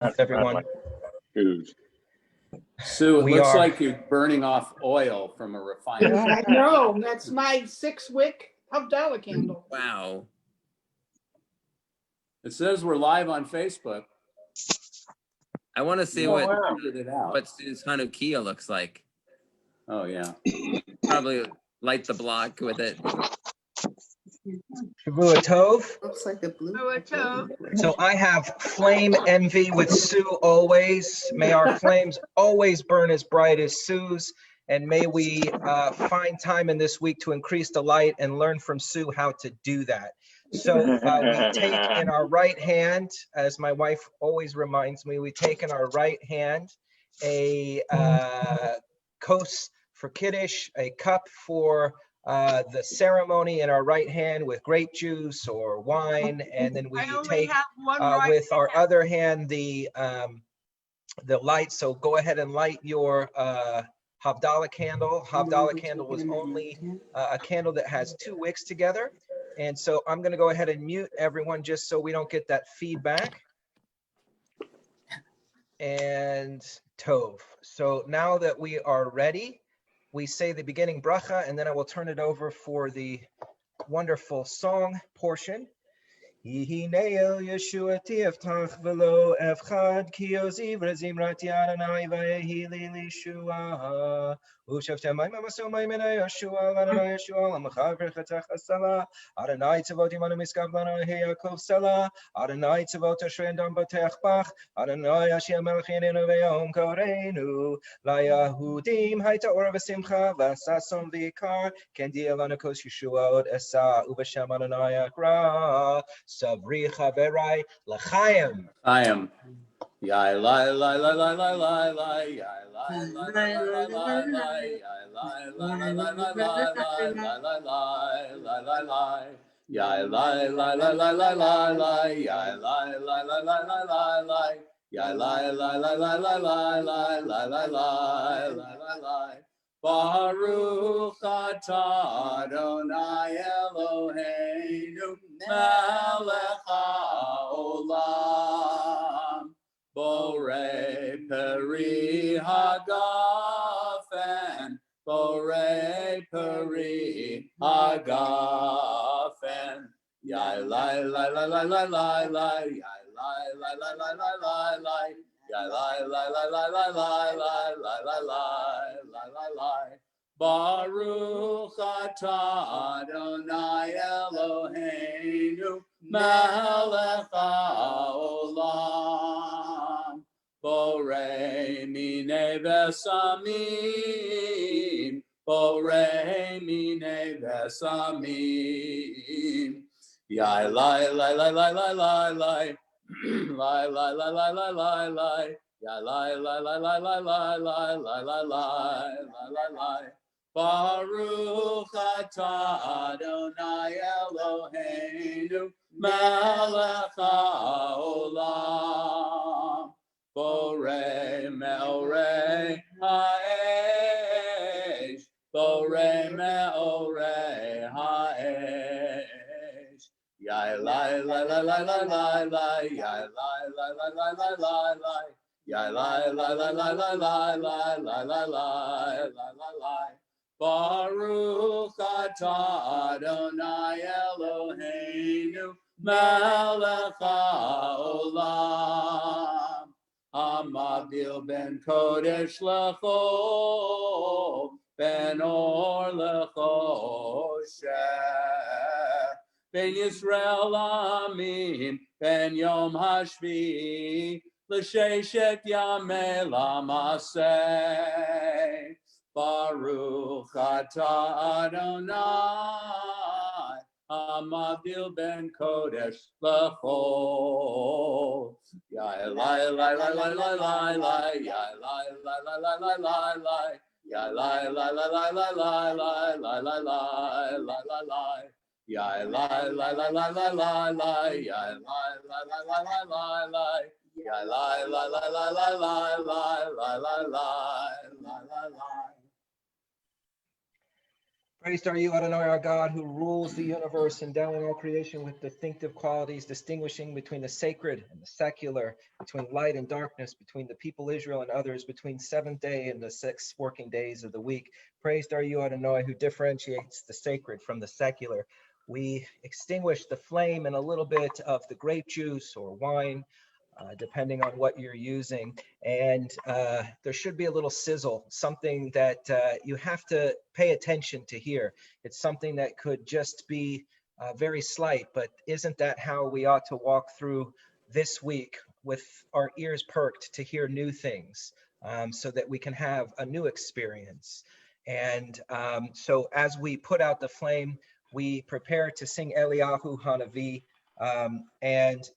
Everyone. Sue, it looks like you're burning off oil from a refinery. I know, that's my 6-wick Havdalah candle. Wow. It says we're live on Facebook. I want to see what Sue's Hanukkah looks like. Oh, yeah. Probably light the block with it. Shavua Tov. Looks like a blue. So I have flame envy with Sue always. May our flames always burn as bright as Sue's. And may we find time in this week to increase the light and learn from Sue how to do that. So we take in our right hand, as my wife always reminds me, we take in our right hand a kos for Kiddush, a cup for the ceremony in our right hand with grape juice or wine, and then we take with our other hand the light. So go ahead and light your Havdalah candle. Havdalah candle is only a candle that has 2 wicks together. And so I'm going to go ahead and mute everyone just so we don't get that feedback. And Tov. So now that we are ready, we say the beginning bracha, and then I will turn it over for the wonderful song portion. Yehine el Yeshuati eftach v'lo efchad ki yoziv rezimrat Adonai v'yehi li lishua u'shaftem ma'im amaso ma'im ena Yeshua l'Adonai Yeshua l'mechaver chatach asala Adonai tzavot imanu miskav lanu Yaakov sela Adonai tzavot asher dam b'teach bach Adonai Hashem melech yinenu v'yom koreinu laYahudim hayta or v'simcha v'sason v'ikar kendiel lanu kos Yeshua od esa u'v'shem Adonai akra Savri Chaverai L'chaim. Chaim. Yai lai lai lai lai lai lai lai yai lai lai lai lai lai lai yai lai lai lai lai lai lai lai lai lai yai lai lai lai lai lai lai lai yai lai lai lai lai lai lai lai yai lai lai lai lai lai lai lai lai lai lai lai Baruch atah Adonai Eloheinu melech haolam borei peri hagafen borei peri hagafen yai lai lai lai lai lai lai lai yai lai lai lai lai lai lai lai yai lai lai lai lai lai lai lai lai lai lai Baruch atah Adonai Eloheinu melech haolam borei minei v'samim borei minei v'samim yai lai lai lai lai lai lai lai lai lai lai lai lai lai lai yai lai lai lai lai lai lai lai lai lai lai Baruch atah Adonai Eloheinu melech haolam borei me'orei ha'esh borei me'orei ha'esh yai lai lai lai lai lai lai lai yai lai lai lai lai lai lai lai yai lai lai lai lai lai lai lai lai lai Baruch atah Adonai Eloheinu melech haolam Hamavdil ben kodesh lechol ben or lechoshech ben Yisrael amim ben yom hashvi l'sheshet yamei lamaseh Baruch atah Adonai Hamavdil ben kodesh lechol Yai lai lai lai lai lai lai lai Yai lai lai lai lai lai lai lai Yai lai lai lai lai lai lai lai lai lai lai lai Yai lai lai lai lai lai lai lai Yai lai lai lai lai lai lai lai Yai lai lai lai lai lai lai lai lai lai lai lai Praised are you, Adonai, our God, who rules the universe, endowing all creation with distinctive qualities, distinguishing between the sacred and the secular, between light and darkness, between the people Israel and others, between seventh day and the 6 working days of the week. Praised are you, Adonai, who differentiates the sacred from the secular. We extinguish the flame in a little bit of the grape juice or wine, depending on what you're using. And there should be a little sizzle, something that you have to pay attention to hear. It's something that could just be very slight, but isn't that how we ought to walk through this week with our ears perked to hear new things, so that we can have a new experience? And so as we put out the flame, we prepare to sing Eliyahu Hanavi. And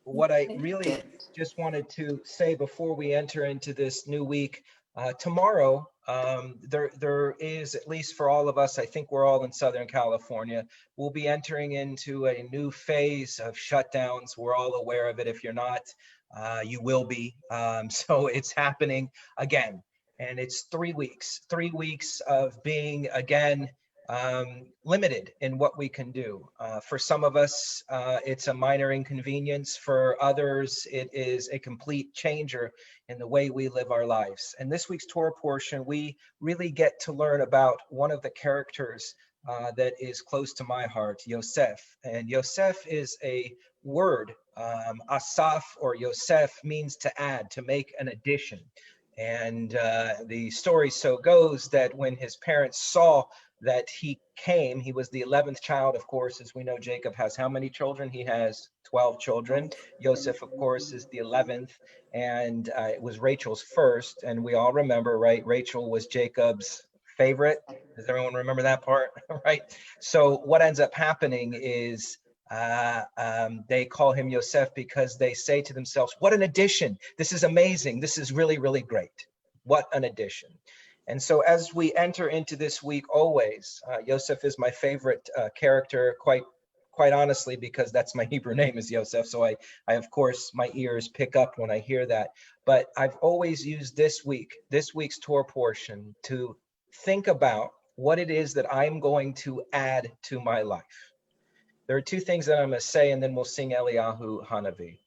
what I really just wanted to say before we enter into this new week, tomorrow, there is, at least for all of us, I think we're all in Southern California, we'll be entering into a new phase of shutdowns. We're all aware of it. If you're not, you will be. So it's happening again. And it's 3 weeks of being again limited in what we can do. For some of us, it's a minor inconvenience. For others, it is a complete changer in the way we live our lives. And this week's Torah portion, we really get to learn about one of the characters that is close to my heart, Yosef. And Yosef is a word. Asaf or Yosef means to add, to make an addition. And the story so goes that when his parents saw that he came, he was the 11th child, of course. As we know, Jacob has how many children? He has 12 children. Joseph, of course, is the 11th, and it was Rachel's first. And we all remember, right? Rachel was Jacob's favorite. Does everyone remember that part? Right? So what ends up happening is they call him Yosef because they say to themselves, what an addition. This is amazing. This is really, really great. What an addition. And so as we enter into this week, always, Yosef is my favorite character, quite honestly, because that's my Hebrew name is Yosef. So I, of course, my ears pick up when I hear that. But I've always used this week's Torah portion to think about what it is that I'm going to add to my life. There are 2 things that I'm going to say, and then we'll sing Eliyahu Hanavi.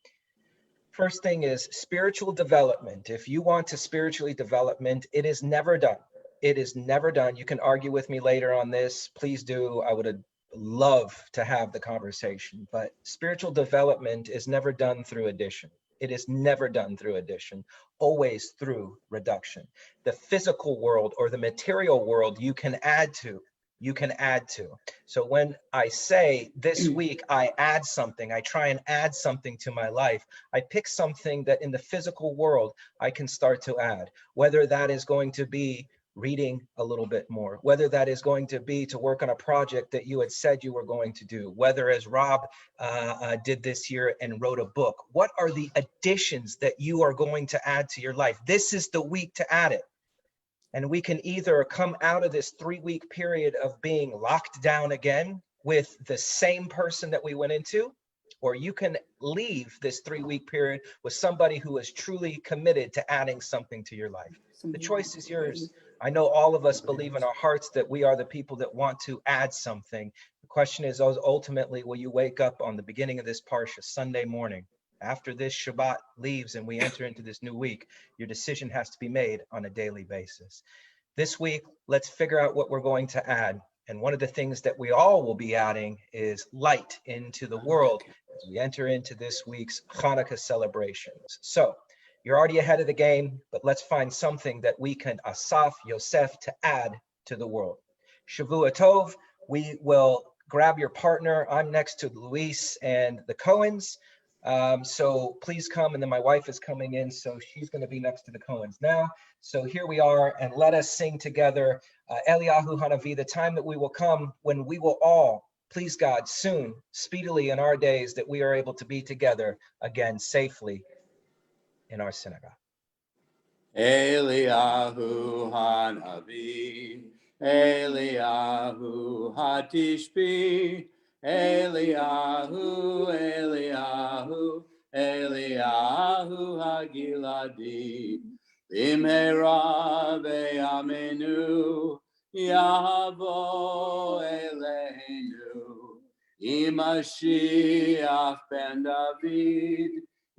First thing is spiritual development. If you want to spiritually development, it is never done. It is never done. You can argue with me later on this. Please do. I would love to have the conversation. But spiritual development is never done through addition. It is never done through addition, always through reduction. The physical world or the material world you can add to. So when I say this week, I add something, I try and add something to my life, I pick something that in the physical world I can start to add, whether that is going to be reading a little bit more, whether that is going to be to work on a project that you had said you were going to do, whether as Rob did this year and wrote a book. What are the additions that you are going to add to your life? This is the week to add it. And we can either come out of this 3-week period of being locked down again with the same person that we went into, or you can leave this 3-week period with somebody who is truly committed to adding something to your life. The choice is yours. I know all of us believe in our hearts that we are the people that want to add something. The question is ultimately, will you wake up on the beginning of this Parsha Sunday morning? After this Shabbat leaves and we enter into this new week, your decision has to be made on a daily basis. This week, let's figure out what we're going to add. And one of the things that we all will be adding is light into the world as we enter into this week's Hanukkah celebrations. So you're already ahead of the game, but let's find something that we can Asaf, Yosef, to add to the world. Shavua Tov, we will grab your partner. I'm next to Luis and the Cohens. So please come, and then my wife is coming in, so she's going to be next to the Cohens now. So here we are, and let us sing together Eliyahu Hanavi, the time that we will come when we will all, please God, soon, speedily in our days, that we are able to be together again safely in our synagogue. Eliyahu Hanavi, Eliyahu Hatishbi, Eliyahu, Eliyahu, Eliyahu Hagiladi, Bimera ve'amenu, Yavo Eleinu, Imashiach ben David,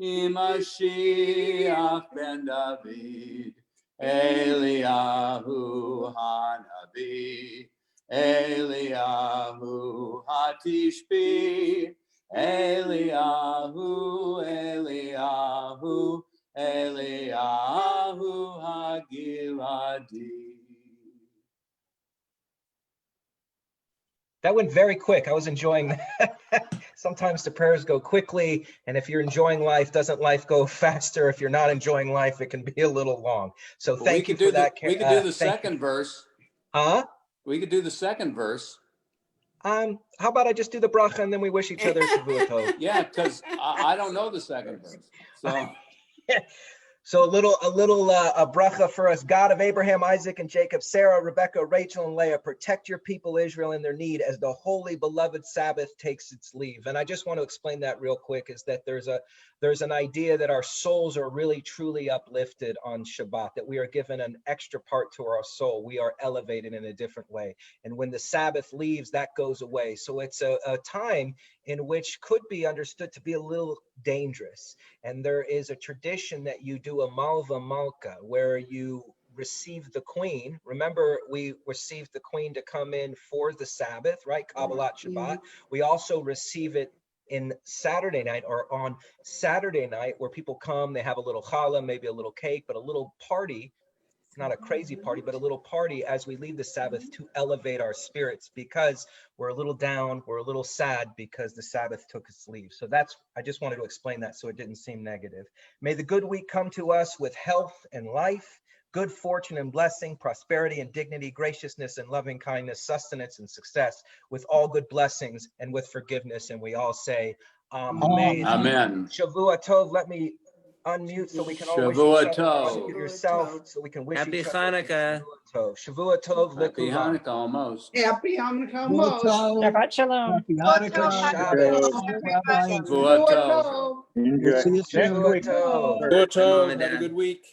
Imashiach ben David, Eliyahu Hanavi, Eliyahu Hatishbi, Eliyahu, Eliyahu, Eliyahu Hagiladi. That went very quick. I was enjoying that. Sometimes the prayers go quickly, and if you're enjoying life, doesn't life go faster? If you're not enjoying life, it can be a little long. So Well, thank you for that. We could do the second verse. Huh? We could do the second verse. How about I just do the bracha and then we wish each other Shavua Tov? Yeah, because I don't know the second verse. So. So a bracha for us. God of Abraham, Isaac, and Jacob, Sarah, Rebecca, Rachel, and Leah, protect your people Israel in their need as the holy beloved Sabbath takes its leave. And I just want to explain that real quick, is that there's an idea that our souls are really truly uplifted on Shabbat, that we are given an extra part to our soul. We are elevated in a different way. And when the Sabbath leaves, that goes away. So it's a time in which could be understood to be a little dangerous. And there is a tradition that you do a Malva Malka, where you receive the queen. Remember, we received the queen to come in for the Sabbath, right? Kabbalat Shabbat. We also receive it in Saturday night, or on Saturday night, where people come, they have a little challah, maybe a little cake, but a little party. Not a crazy party, but a little party as we leave the Sabbath to elevate our spirits, because we're a little down, we're a little sad because the Sabbath took its leave. So I just wanted to explain that so it didn't seem negative. May the good week come to us with health and life, good fortune and blessing, prosperity and dignity, graciousness and loving kindness, sustenance and success, with all good blessings and with forgiveness. And we all say, Amen. Amen. Shavua Tov. Let me unmute so we can all wish Shavua each other. Tov. Unmute yourself so we can wish Happy each other Hanukkah. Shavua Tov. Happy Likulam. Hanukkah almost. Happy Hanukkah Shavua almost. Tov. Shabbat Shalom. Happy Hanukkah. Shabbos. Rabbi. Shavua Tov. Tov. We'll see you soon. Shavua Tov. Shavua Tov. Have a good week.